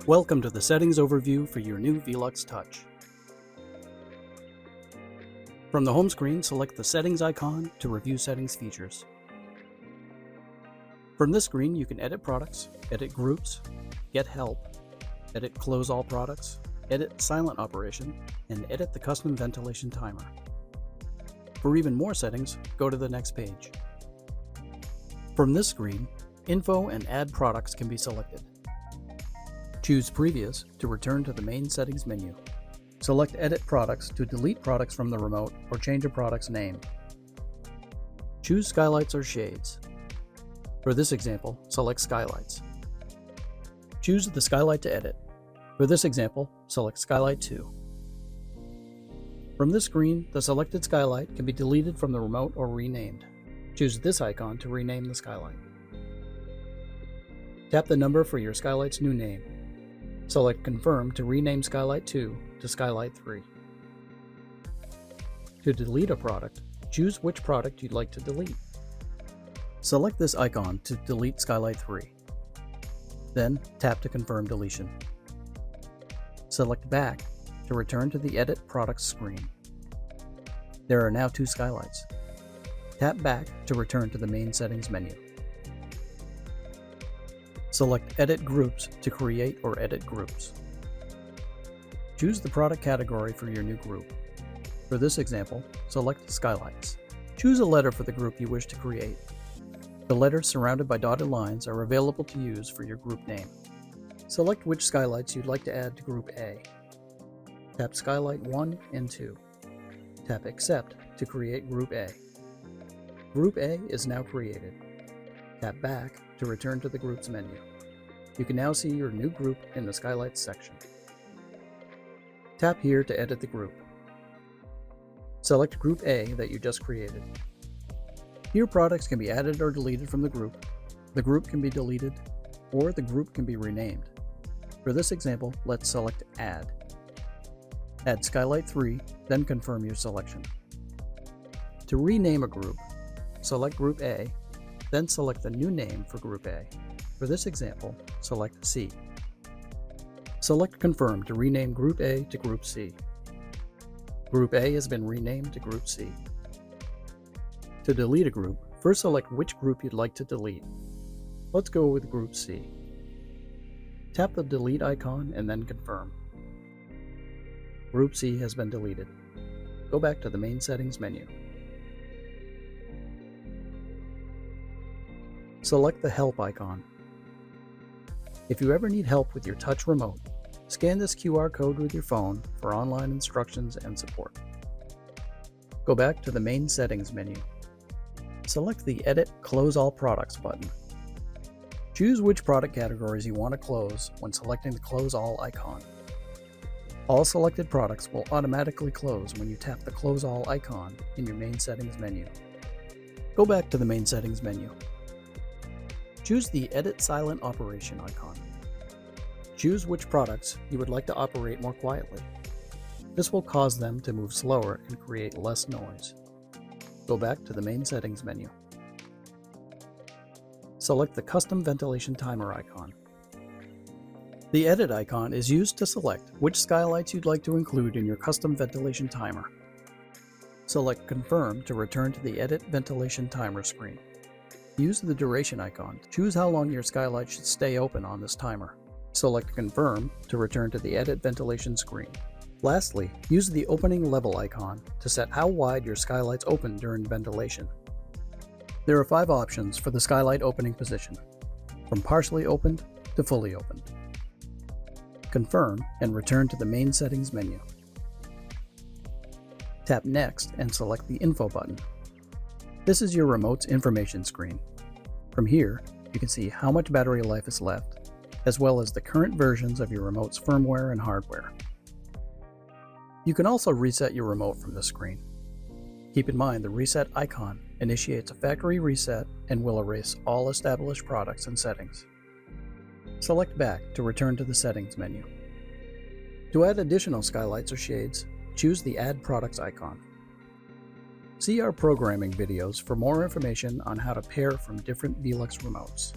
Welcome to the settings overview for your new VELUX Touch. From the home screen, select the settings icon to review settings features. From this screen, you can edit products, edit groups, get help, edit close all products, edit silent operation, and edit the custom ventilation timer. For even more settings, go to the next page. From this screen, info and add products can be selected. Choose Previous to return to the main settings menu. Select Edit Products to delete products from the remote or change a product's name. Choose Skylights or Shades. For this example, select Skylights. Choose the skylight to edit. For this example, select Skylight 2. From this screen, the selected skylight can be deleted from the remote or renamed. Choose this icon to rename the skylight. Tap the number for your skylight's new name. Select Confirm to rename Skylight 2 to Skylight 3. To delete a product, choose which product you'd like to delete. Select this icon to delete Skylight 3. Then tap to confirm deletion. Select Back to return to the Edit Products screen. There are now two skylights. Tap Back to return to the main settings menu. Select Edit Groups to create or edit groups. Choose the product category for your new group. For this example, select Skylights. Choose a letter for the group you wish to create. The letters surrounded by dotted lines are available to use for your group name. Select which skylights you'd like to add to Group A. Tap Skylight 1 and 2. Tap Accept to create Group A. Group A is now created. Tap Back to return to the Groups menu. You can now see your new group in the Skylights section. Tap here to edit the group. Select Group A that you just created. Here products can be added or deleted from the group can be deleted, or the group can be renamed. For this example, let's select Add. Add Skylight 3, then confirm your selection. To rename a group, select Group A, then select the new name for Group A. For this example, select C. Select Confirm to rename Group A to Group C. Group A has been renamed to Group C. To delete a group, first select which group you'd like to delete. Let's go with Group C. Tap the Delete icon and then confirm. Group C has been deleted. Go back to the main settings menu. Select the Help icon. If you ever need help with your touch remote, scan this QR code with your phone for online instructions and support. Go back to the main settings menu. Select the Edit Close All Products button. Choose which product categories you want to close when selecting the Close All icon. All selected products will automatically close when you tap the Close All icon in your main settings menu. Go back to the main settings menu. Choose the Edit Silent Operation icon. Choose which products you would like to operate more quietly. This will cause them to move slower and create less noise. Go back to the main settings menu. Select the Custom Ventilation Timer icon. The Edit icon is used to select which skylights you'd like to include in your custom ventilation timer. Select Confirm to return to the Edit Ventilation Timer screen. Use the duration icon to choose how long your skylight should stay open on this timer. Select Confirm to return to the Edit Ventilation screen. Lastly, use the Opening Level icon to set how wide your skylights open during ventilation. There are 5 options for the skylight opening position, from partially opened to fully opened. Confirm and return to the main settings menu. Tap Next and select the Info button. This is your remote's information screen. From here, you can see how much battery life is left, as well as the current versions of your remote's firmware and hardware. You can also reset your remote from this screen. Keep in mind the Reset icon initiates a factory reset and will erase all established products and settings. Select Back to return to the Settings menu. To add additional skylights or shades, choose the Add Products icon. See our programming videos for more information on how to pair from different VELUX remotes.